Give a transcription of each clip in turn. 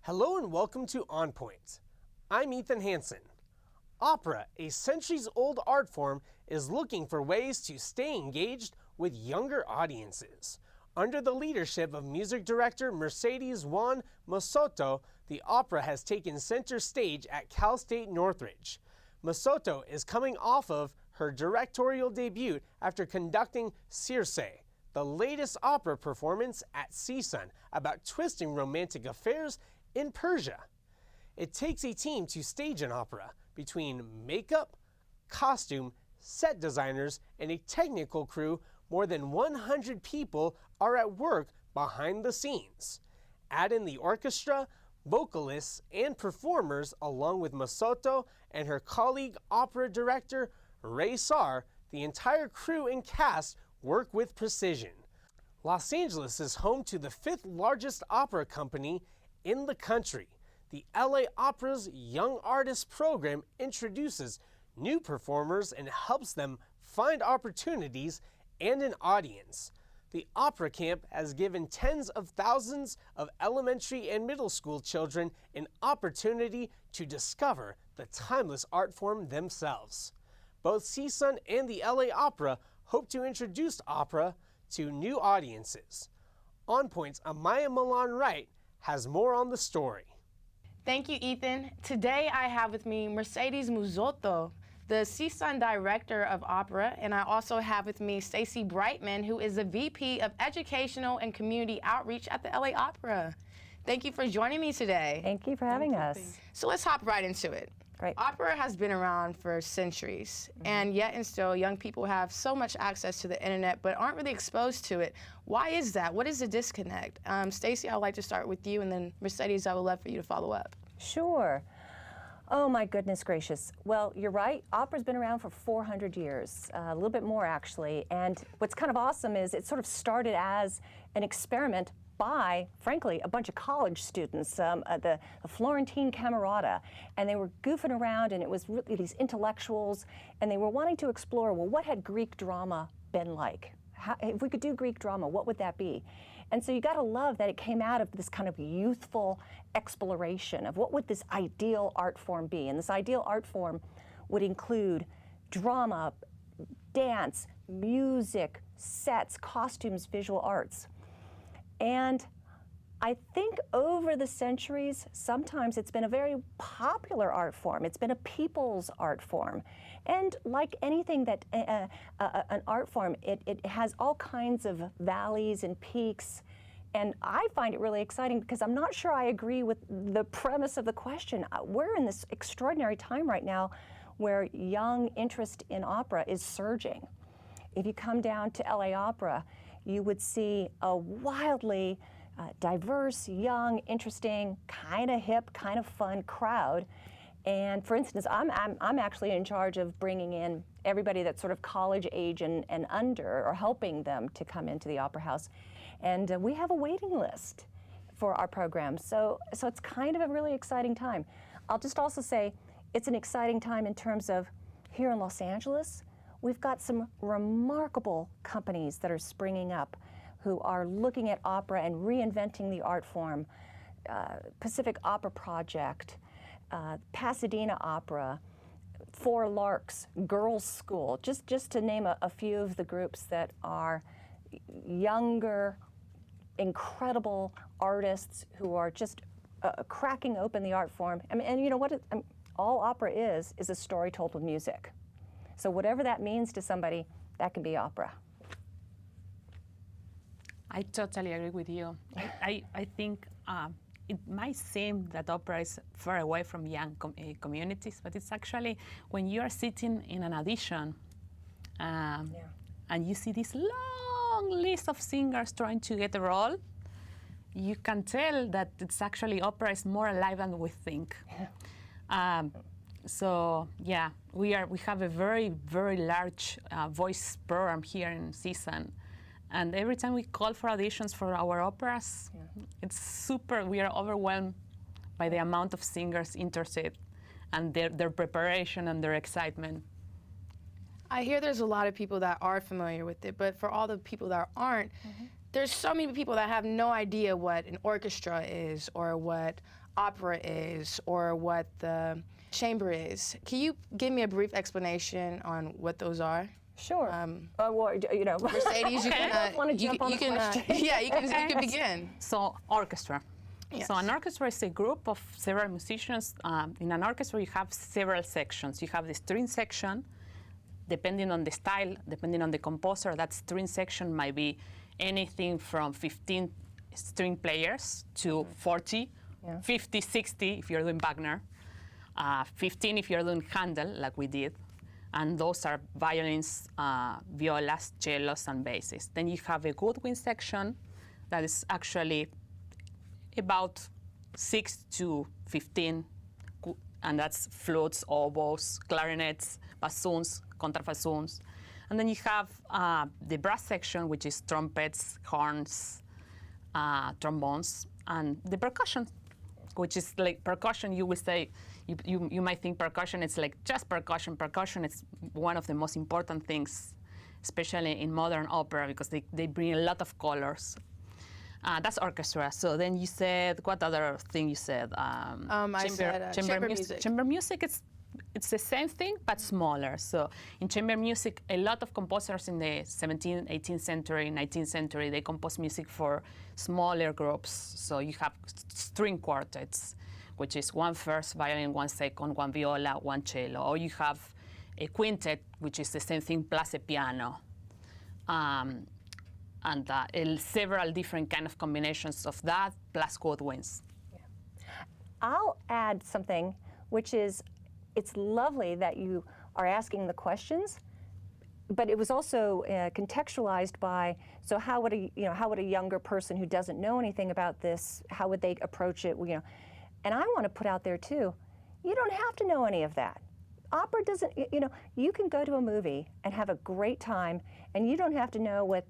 Hello and welcome to On Point. I'm Ethan Hansen. Opera, a centuries-old art form, is looking for ways to stay engaged with younger audiences. Under the leadership of music director Mercedes Juan Masoto, the opera has taken center stage at Cal State Northridge. Masoto is coming off of her directorial debut after conducting Circe, the latest opera performance at CSUN about twisting romantic affairs in Persia. It takes a team to stage an opera between makeup, costume, set designers, and a technical crew. More than 100 people are at work behind the scenes. Add in the orchestra, vocalists, and performers along with Masoto and her colleague opera director Ray Sarr, the entire crew and cast work with precision. Los Angeles is home to the 5th largest opera company in the country. The LA Opera's Young Artists program introduces new performers and helps them find opportunities and an audience. The Opera Camp has given tens of thousands of elementary and middle school children an opportunity to discover the timeless art form themselves. Both CSUN and the LA Opera hope to introduce opera to new audiences. On Point's Amaya Milan-Wright has more on the story. Thank you, Ethan. Today I have with me Mercedes Masoto, the CSUN Director of Opera, and I also have with me Stacy Brightman, who is the VP of Educational and Community Outreach at the LA Opera. Thank you for joining me today. Thank you for having us. So let's hop right into it. Great. Opera has been around for centuries, and yet and still young people have so much access to the internet but aren't really exposed to it. Why is that? What is the disconnect? Stacy, I would like to start with you, and then Mercedes, I would love for you to follow up. Sure. Oh my goodness gracious. Well, you're right. Opera's been around for 400 years, a little bit more actually. And what's kind of awesome is it sort of started as an experiment by, frankly, a bunch of college students, the Florentine Camerata, and they were goofing around, and it was really these intellectuals, and they were wanting to explore, well, what had Greek drama been like? If we could do Greek drama, what would that be? And so you got to love that it came out of this kind of youthful exploration of what would this ideal art form be. And this ideal art form would include drama, dance, music, sets, costumes, visual arts. And I think over the centuries, sometimes it's been a very popular art form. It's been a people's art form. And like anything that an art form, it has all kinds of valleys and peaks. And I find it really exciting because I'm not sure I agree with the premise of the question. We're in this extraordinary time right now where young interest in opera is surging. If you come down to LA Opera, you would see a wildly diverse, young, interesting, kind of hip, kind of fun crowd. And for instance, I'm actually in charge of bringing in everybody that's sort of college age and under, or helping them to come into the Opera House. And we have a waiting list for our program. So it's kind of a really exciting time. I'll just also say it's an exciting time in terms of here in Los Angeles, we've got some remarkable companies that are springing up who are looking at opera and reinventing the art form. Pacific Opera Project, Pasadena Opera, Four Larks, Girls School, just to name a few of the groups that are younger, incredible artists who are just cracking open the art form. I mean, and you know what? All opera is a story told with music. So whatever that means to somebody, that can be opera. I totally agree with you. I think it might seem that opera is far away from young communities, but it's actually when you are sitting in an audition and you see this long list of singers trying to get a role, you can tell that it's actually opera is more alive than we think. So yeah, we have a very, very large voice program here in CSUN. And every time we call for auditions for our operas, it's super, we are overwhelmed by the amount of singers interested and their preparation and their excitement. I hear there's a lot of people that are familiar with it, but for all the people that aren't, there's so many people that have no idea what an orchestra is, or what opera is, or what the chamber is. Can you give me a brief explanation on what those are? Sure. Well, you know, Mercedes, you can. want to jump on the question. Yeah, you can begin. So orchestra. Yes. So an orchestra is a group of several musicians. In an orchestra, you have several sections. You have the string section. Depending on the style, depending on the composer, that string section might be anything from 15 string players to 40, 50, 60 if you're doing Wagner, 15 if you're doing Handel, like we did. And those are violins, violas, cellos, and basses. Then you have a woodwind section that is actually about 6 to 15, and that's flutes, oboes, clarinets, bassoons, contrabassoons. And then you have the brass section, which is trumpets, horns, trombones, and the percussion, which is like percussion. You will say, you might think percussion, it's like just percussion. Percussion is one of the most important things, especially in modern opera, because they bring a lot of colors. That's orchestra. So then you said, what other thing you said? I said chamber music. Chamber music, it's the same thing, but smaller. So in chamber music, a lot of composers in the 17th, 18th century, 19th century, they compose music for smaller groups. So you have string quartets, which is one first violin, one second, one viola, one cello. Or you have a quintet, which is the same thing, plus a piano. And several different kind of combinations of that, plus woodwinds. Yeah. I'll add something, which is, it's lovely that you are asking the questions, but it was also contextualized by, so how would a younger person who doesn't know anything about this, how would they approach it? You know, and I want to put out there too, you don't have to know any of that. Opera doesn't, you know, you can go to a movie and have a great time, and you don't have to know what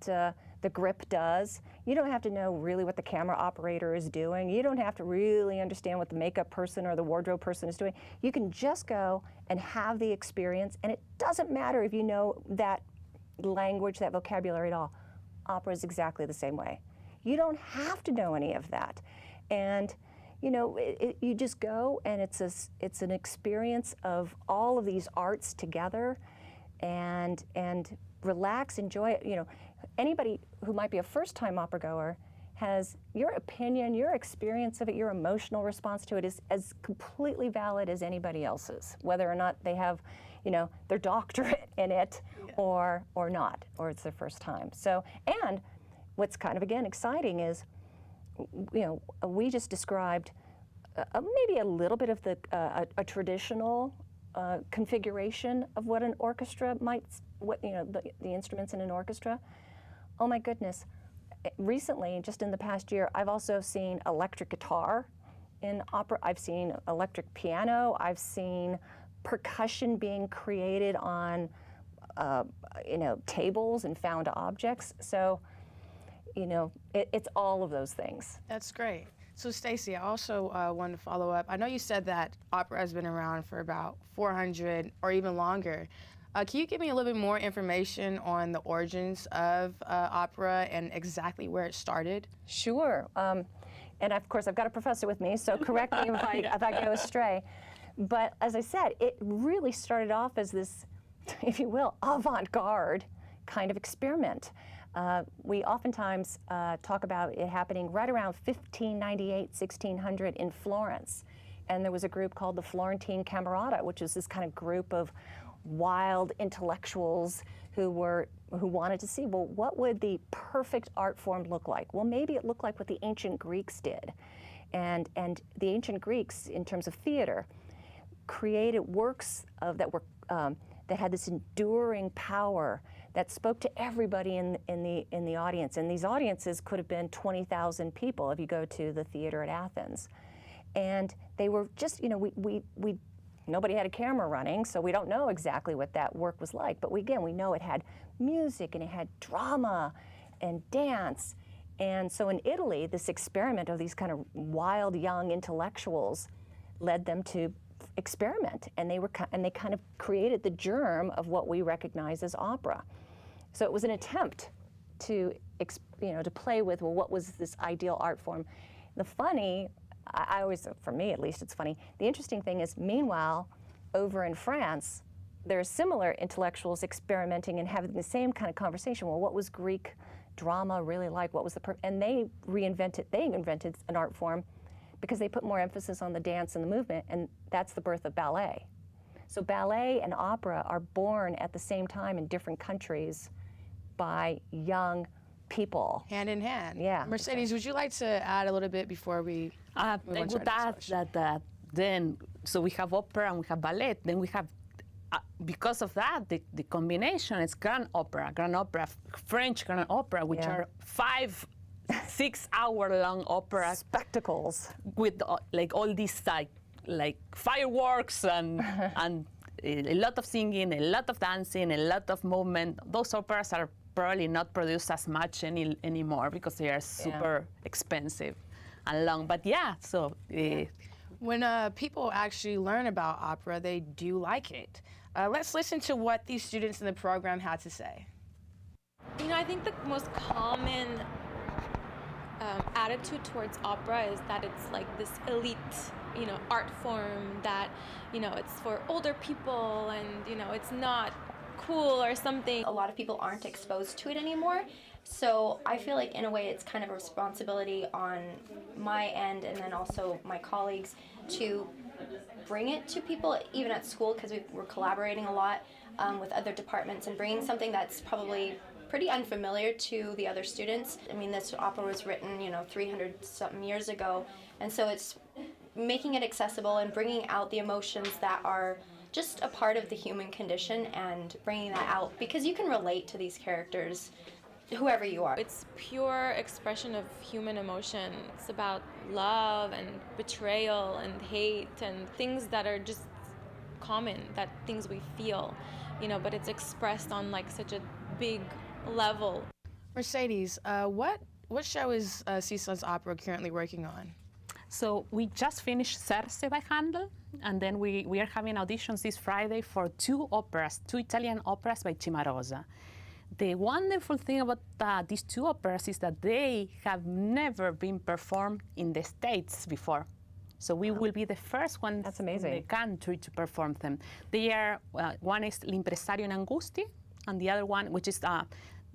the grip does. You don't have to know really what the camera operator is doing. You don't have to really understand what the makeup person or the wardrobe person is doing. You can just go and have the experience, and it doesn't matter if you know that language, that vocabulary at all. Opera is exactly the same way. You don't have to know any of that. And you know, you just go, and it's an experience of all of these arts together, and relax, enjoy it. You know, anybody who might be a first-time opera goer has your opinion, your experience of it, your emotional response to it is as completely valid as anybody else's, whether or not they have, you know, their doctorate in it or not, or it's their first time. So, and what's kind of, again, exciting is, you know, we just described maybe a little bit of a traditional configuration of what an orchestra might, you know, the instruments in an orchestra. Oh my goodness! Recently, just in the past year, I've also seen electric guitar in opera. I've seen electric piano. I've seen percussion being created on, you know, tables and found objects. So, you know, it's all of those things. That's great. So Stacey, I also wanted to follow up. I know you said that opera has been around for about 400 or even longer. Can you give me a little bit more information on the origins of opera and exactly where it started? Sure. And of course, I've got a professor with me, so correct me if I go astray. But as I said, it really started off as this, if you will, avant-garde kind of experiment. We oftentimes talk about it happening right around 1598, 1600 in Florence. And there was a group called the Florentine Camerata, which was this kind of group of wild intellectuals who wanted to see, well, what would the perfect art form look like? Well, maybe it looked like what the ancient Greeks did. And the ancient Greeks, in terms of theater, created works that had this enduring power that spoke to everybody in the audience. And these audiences could have been 20,000 people if you go to the theater at Athens. And they were just, you know, nobody had a camera running, so we don't know exactly what that work was like. But we know it had music, and it had drama and dance. And so in Italy, this experiment of these kind of wild young intellectuals led them to experiment, and they kind of created the germ of what we recognize as opera. So it was an attempt to to play with, well, what was this ideal art form? The funny, I always, for me at least, it's funny. The interesting thing is, meanwhile, over in France, there are similar intellectuals experimenting and having the same kind of conversation. Well, what was Greek drama really like? What was and they invented an art form because they put more emphasis on the dance and the movement, and that's the birth of ballet. So ballet and opera are born at the same time in different countries by young people. Hand in hand. Yeah. Mercedes, would you like to add a little bit before we move I on to our would next add question? that then, so we have opera and we have ballet. Then we have, because of that, the combination is grand opera, French grand opera, which Yeah. are 5-6 hour long operas Spectacles. with like all these like fireworks and a lot of singing, a lot of dancing, a lot of movement. Those operas are probably not produced as much anymore because they are super expensive and long. But yeah, so. When people actually learn about opera, they do like it. Let's listen to what these students in the program had to say. You know, I think the most common attitude towards opera is that it's like this elite, art form that, it's for older people and, it's not cool or something. A lot of people aren't exposed to it anymore. So I feel like in a way it's kind of a responsibility on my end and then also my colleagues to bring it to people, even at school, because we're collaborating a lot with other departments and bringing something that's probably pretty unfamiliar to the other students. I mean, this opera was written, 300-something years ago, and so it's making it accessible and bringing out the emotions that are just a part of the human condition and bringing that out because you can relate to these characters, whoever you are. It's pure expression of human emotion. It's about love and betrayal and hate and things that are just common, that things we feel, but it's expressed on like such a big level. Mercedes, what show is CSUN's opera currently working on? So we just finished Serse by Handel, and then we are having auditions this Friday for two Italian operas by Cimarosa. The wonderful thing about these two operas is that they have never been performed in the States before. So we will be the first ones That's in amazing. the country to perform them. They are, one is L'Impresario in Angustia, and the other one, which is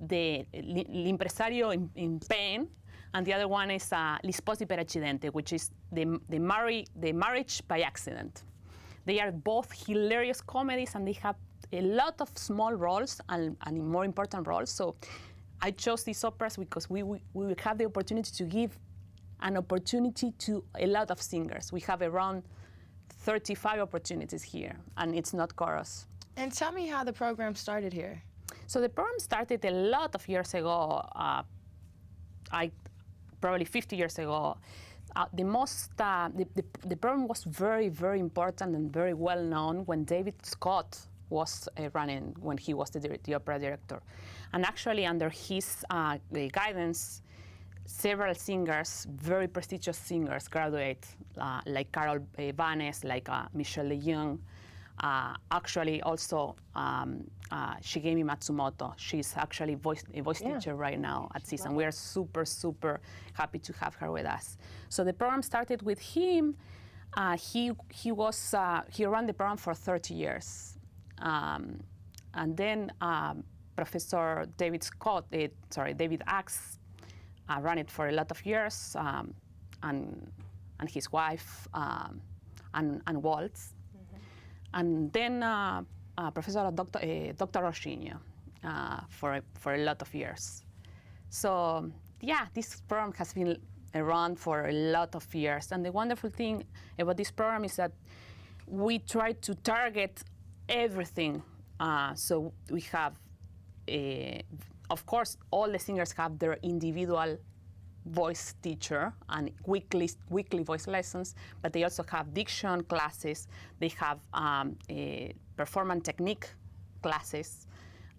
L'Impresario in Pain, and the other one is Gli Sposi per Accidente, which is the marriage by accident. They are both hilarious comedies, and they have a lot of small roles and more important roles. So I chose these operas because we will have the opportunity to give an opportunity to a lot of singers. We have around 35 opportunities here, and it's not chorus. And tell me how the program started here. So the program started a lot of years ago, probably 50 years ago. The program was very, very important and very well known when David Scott was running, when he was the opera director. And actually under his guidance, several singers, very prestigious singers, graduate, like Carol Vanes, like Michelle Lejeune. Actually, also Shigemi Matsumoto. She's actually a voice teacher right now at CSUN. We are super, super happy to have her with us. So the program started with him. He ran the program for 30 years. And then Professor David Axe ran it for a lot of years, and his wife, and Waltz. And then Professor Dr. Rochinio for a lot of years. So yeah, this program has been around for a lot of years. And the wonderful thing about this program is that we try to target everything. So we have, of course, all the singers have their individual voice teacher and weekly voice lessons, but they also have diction classes. They have performance technique classes.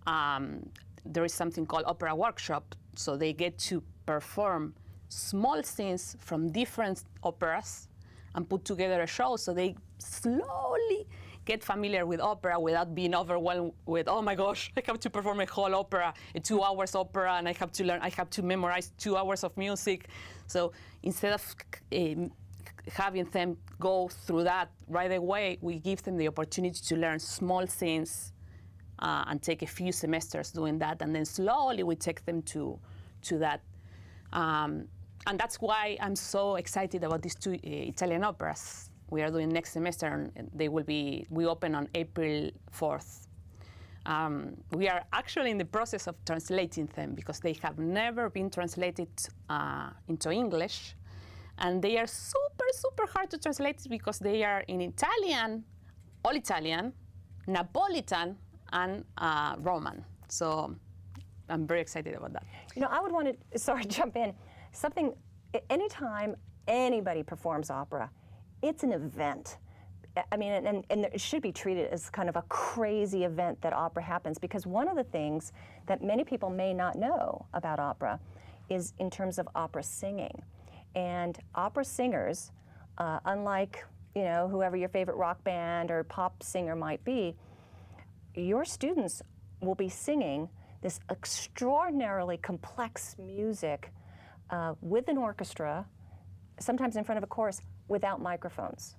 There is something called opera workshop, so they get to perform small scenes from different operas and put together a show. So they slowly get familiar with opera without being overwhelmed with, oh my gosh, I have to perform a whole opera, a 2 hours opera, and I have to memorize 2 hours of music. So instead of having them go through that right away, we give them the opportunity to learn small things and take a few semesters doing that, and then slowly we take them to that. And that's why I'm so excited about these 2 Italian operas we are doing next semester, and we open on April 4th. We are actually in the process of translating them because they have never been translated into English, and they are super, super hard to translate because they are in Italian, all Italian, Napolitan, and Roman. So I'm very excited about that. You know, I would want to, sorry, jump in. Anytime anybody performs opera, it's an event. I mean, and it should be treated as kind of a crazy event that opera happens, because one of the things that many people may not know about opera is in terms of opera singing. And opera singers, unlike, you know, whoever your favorite rock band or pop singer might be, your students will be singing this extraordinarily complex music with an orchestra, sometimes in front of a chorus, without microphones.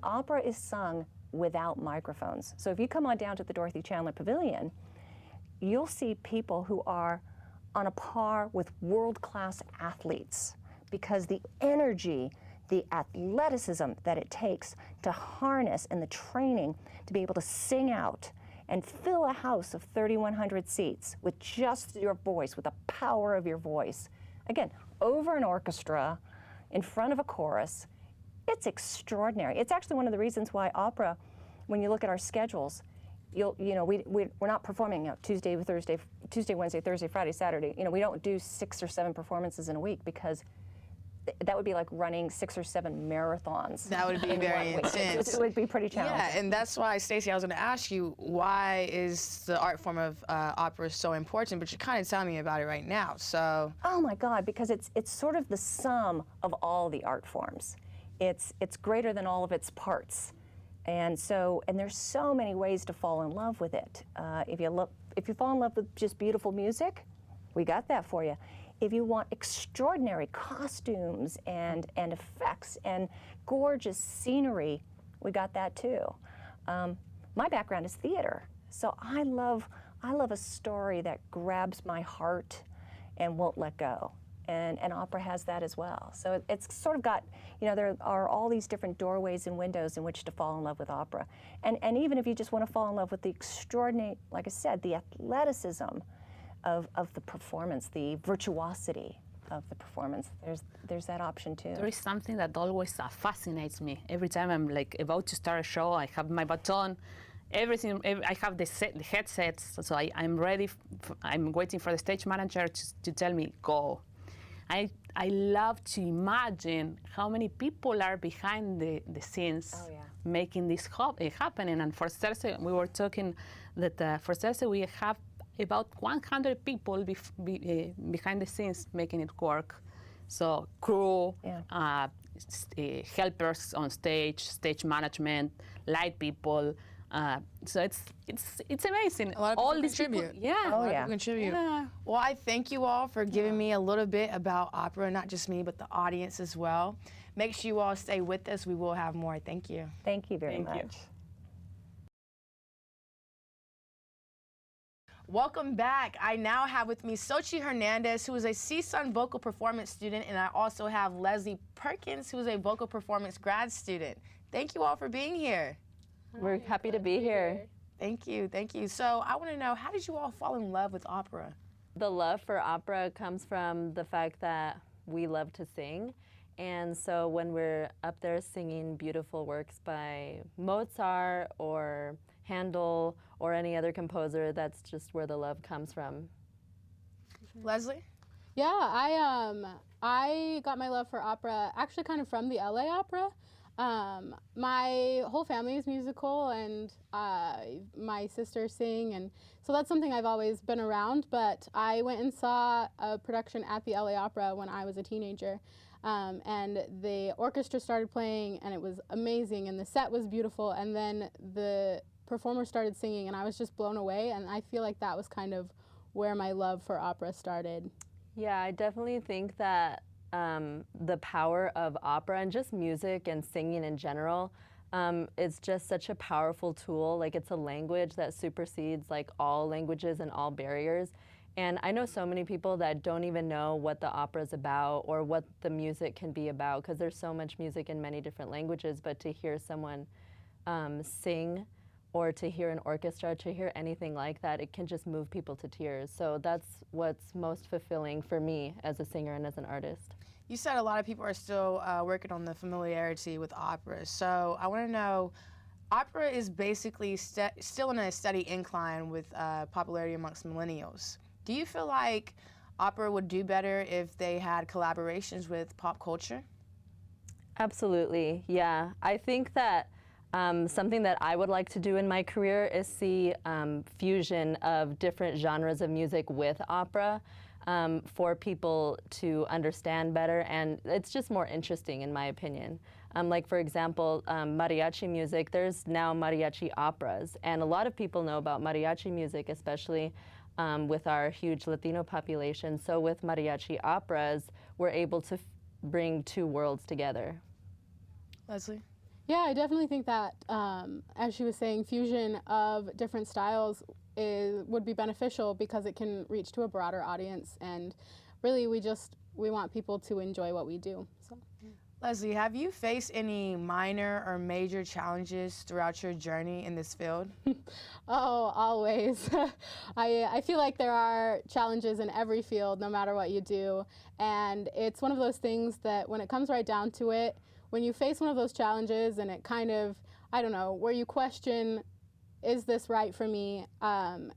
Opera is sung without microphones. So if you come on down to the Dorothy Chandler Pavilion, you'll see people who are on a par with world-class athletes, because the energy, the athleticism that it takes to harness, and the training to be able to sing out and fill a house of 3,100 seats with just your voice, with the power of your voice. Again, over an orchestra, in front of a chorus, it's extraordinary. It's actually one of the reasons why opera, when you look at our schedules, we're not performing Tuesday, Wednesday, Thursday, Friday, Saturday. You know, we don't do 6 or 7 performances in a week, because that would be like running 6 or 7 marathons. That would be very intense. It would be pretty challenging. Yeah, and that's why, Stacey, I was going to ask you, why is the art form of opera so important? But you're kind of telling me about it right now, so. Oh my God, because it's sort of the sum of all the art forms. It's greater than all of its parts. And there's so many ways to fall in love with it. If you fall in love with just beautiful music, we got that for you. If you want extraordinary costumes and effects and gorgeous scenery, we got that too. My background is theater, so I love a story that grabs my heart and won't let go. And opera has that as well. So it's sort of got, you know, there are all these different doorways and windows in which to fall in love with opera. And even if you just want to fall in love with the extraordinary, like I said, the athleticism of the performance, the virtuosity of the performance, there's that option too. There is something that always fascinates me. Every time I'm like about to start a show, I have my baton, everything. I have the headsets, so I'm ready. I'm waiting for the stage manager to tell me go. I love to imagine how many people are behind the scenes making this happening. And for Thursday, we were talking that for Thursday we have about 100 people behind the scenes making it work. So crew, helpers on stage management, light people. So it's amazing. A lot of people all these contribute. People, yeah. A lot of people contribute. Yeah. Well, I thank you all for giving me a little bit about opera, not just me, but the audience as well. Make sure you all stay with us. We will have more. Thank you. Thank you very much. You. Welcome back. I now have with me Xochitl Hernandez, who is a CSUN vocal performance student, and I also have Leslie Perkins, who is a vocal performance grad student. Thank you all for being here. We're happy to be here. Thank you, thank you. So I want to know, how did you all fall in love with opera? The love for opera comes from the fact that we love to sing. And so when we're up there singing beautiful works by Mozart or Handel or any other composer, that's just where the love comes from. Leslie? Yeah, I got my love for opera actually kind of from the LA Opera. My whole family is musical, and my sisters sing, and so that's something I've always been around. But I went and saw a production at the LA Opera when I was a teenager, And the orchestra started playing, and it was amazing, and the set was beautiful, and then the performer started singing, and I was just blown away, and I feel like that was kind of where my love for opera started. Yeah, I definitely think that the power of opera and just music and singing in general, it's just such a powerful tool. Like, it's a language that supersedes like all languages and all barriers. And I know so many people that don't even know what the opera is about or what the music can be about, because there's so much music in many different languages. But to hear someone sing, or to hear an orchestra, to hear anything like that, it can just move people to tears. So that's what's most fulfilling for me as a singer and as an artist. You said a lot of people are still working on the familiarity with opera. So I want to know, opera is basically still in a steady incline with popularity amongst millennials. Do you feel like opera would do better if they had collaborations with pop culture? Absolutely, yeah. I think that something that I would like to do in my career is see fusion of different genres of music with opera for people to understand better, and it's just more interesting in my opinion. Like, for example, mariachi music, there's now mariachi operas, and a lot of people know about mariachi music, especially with our huge Latino population. So with mariachi operas, we're able to bring two worlds together. Leslie? Yeah, I definitely think that, as she was saying, fusion of different styles would be beneficial because it can reach to a broader audience, and really we want people to enjoy what we do. So. Leslie, have you faced any minor or major challenges throughout your journey in this field? Oh, always. I feel like there are challenges in every field, no matter what you do. And it's one of those things that when it comes right down to it, when you face one of those challenges and it kind of, I don't know, where you question, is this right for me?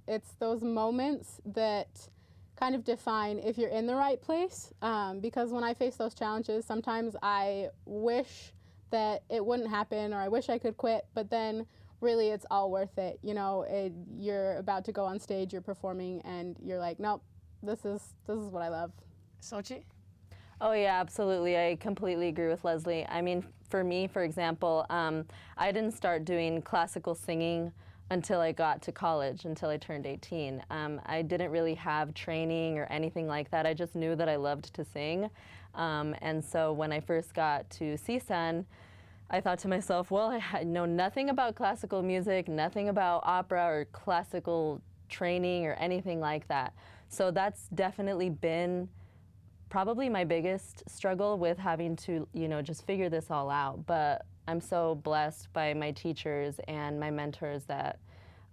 It's those moments that kind of define if you're in the right place, because when I face those challenges, sometimes I wish that it wouldn't happen, or I wish I could quit, but then really it's all worth it. You know, you're about to go on stage, you're performing, and you're like, nope, this is what I love. Sochi? Oh yeah, absolutely. I completely agree with Leslie. I mean, for me, for example, I didn't start doing classical singing until I got to college, until I turned 18. I didn't really have training or anything like that. I just knew that I loved to sing. And so when I first got to CSUN, I thought to myself, well, I know nothing about classical music, nothing about opera or classical training or anything like that. So that's definitely been probably my biggest struggle with having to, just figure this all out. But I'm so blessed by my teachers and my mentors that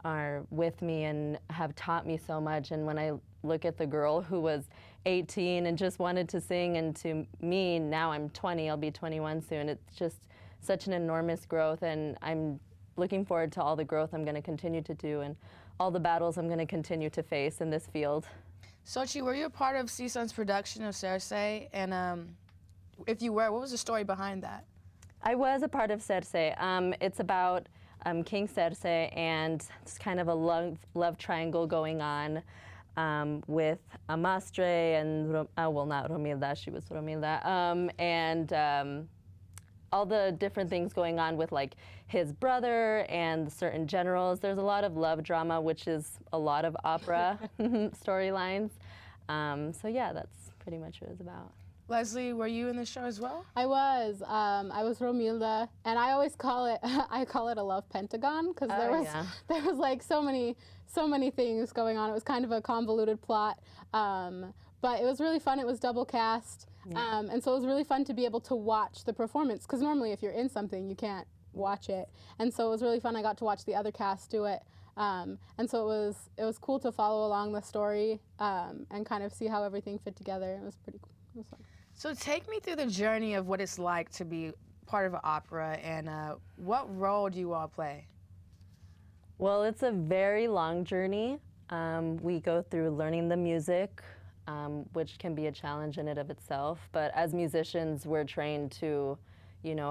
are with me and have taught me so much. And when I look at the girl who was 18 and just wanted to sing, and to me, now I'm 20, I'll be 21 soon, it's just such an enormous growth, and I'm looking forward to all the growth I'm going to continue to do and all the battles I'm going to continue to face in this field. Sochi, were you a part of CSUN's production of Circe? And if you were, what was the story behind that? I was a part of Circe. It's about King Circe, and it's kind of a love triangle going on with Amastre and, well, not Romilda, she was Romilda, and all the different things going on with like his brother and certain generals. There's a lot of love drama, which is a lot of opera storylines. So yeah, that's pretty much what it's about. Leslie, were you in the show as well? I was Romilda, and I always call it a love pentagon, because there was like so many things going on. It was kind of a convoluted plot, but it was really fun. It was double cast, and so it was really fun to be able to watch the performance, because normally if you're in something you can't watch it, and so it was really fun. I got to watch the other cast do it, and so it was cool to follow along the story and kind of see how everything fit together. It was pretty cool. It was fun. So take me through the journey of what it's like to be part of an opera, and what role do you all play? Well, it's a very long journey. We go through learning the music, which can be a challenge in and of itself. But as musicians, we're trained to,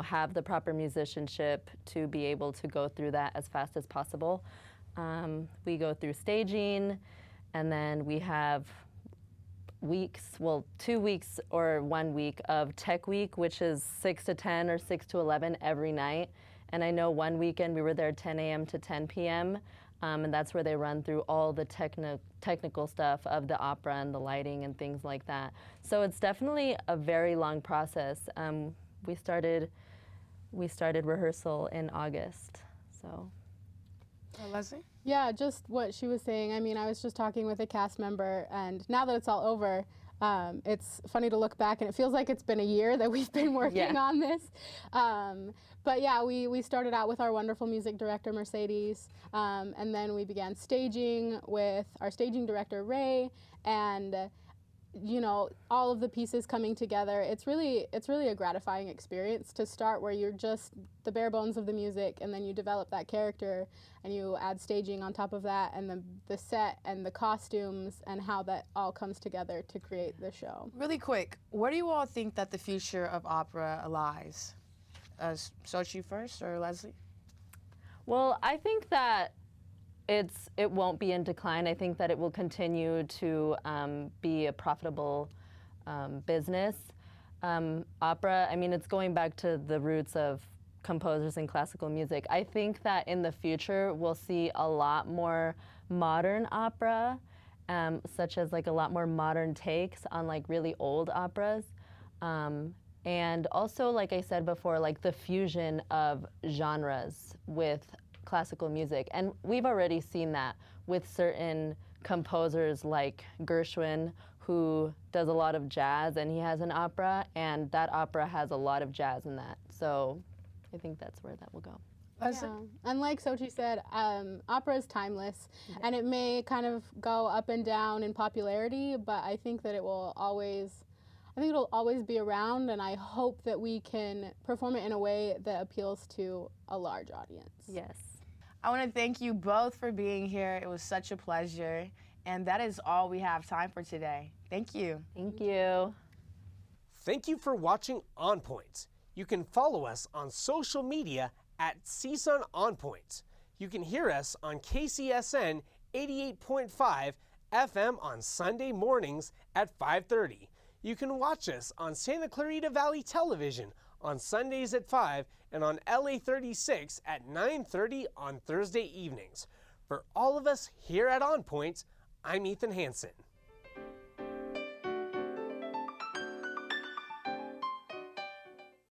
have the proper musicianship to be able to go through that as fast as possible. We go through staging, and then we have weeks, well, 2 weeks or 1 week of Tech Week, which is 6 to 10 or 6 to 11 every night. And I know one weekend we were there 10 a.m. to 10 p.m. And that's where they run through all the technical stuff of the opera and the lighting and things like that. So it's definitely a very long process. We started rehearsal in August, so. Leslie? Yeah, just what she was saying. I mean, I was just talking with a cast member, and now that it's all over, it's funny to look back, and it feels like it's been a year that we've been working on this. But yeah, we started out with our wonderful music director, Mercedes, and then we began staging with our staging director, Ray, and you know, all of the pieces coming together. It's really a gratifying experience to start where you're just the bare bones of the music, and then you develop that character and you add staging on top of that, and then the set and the costumes and how that all comes together to create the show. Really quick, where do you all think that the future of opera lies? Sochi first or Leslie? Well, I think that it won't be in decline. I think that it will continue to be a profitable business. Opera, I mean, it's going back to the roots of composers in classical music. I think that in the future we'll see a lot more modern opera, such as like a lot more modern takes on like really old operas. And also, like I said before, like the fusion of genres with classical music. And we've already seen that with certain composers like Gershwin, who does a lot of jazz, and he has an opera, and that opera has a lot of jazz in that. So I think that's where that will go. Yeah. And like Sochi said, opera is timeless, and it may kind of go up and down in popularity, but I think that it'll always be around, and I hope that we can perform it in a way that appeals to a large audience. Yes. I want to thank you both for being here. It was such a pleasure. And that is all we have time for today. Thank you. Thank you. Thank you for watching On Point. You can follow us on social media at CSUN On Point. You can hear us on KCSN 88.5 FM on Sunday mornings at 5:30. You can watch us on Santa Clarita Valley Television on Sundays at 5 and on LA 36 at 9:30 on Thursday evenings. For all of us here at On Point, I'm Ethan Hansen.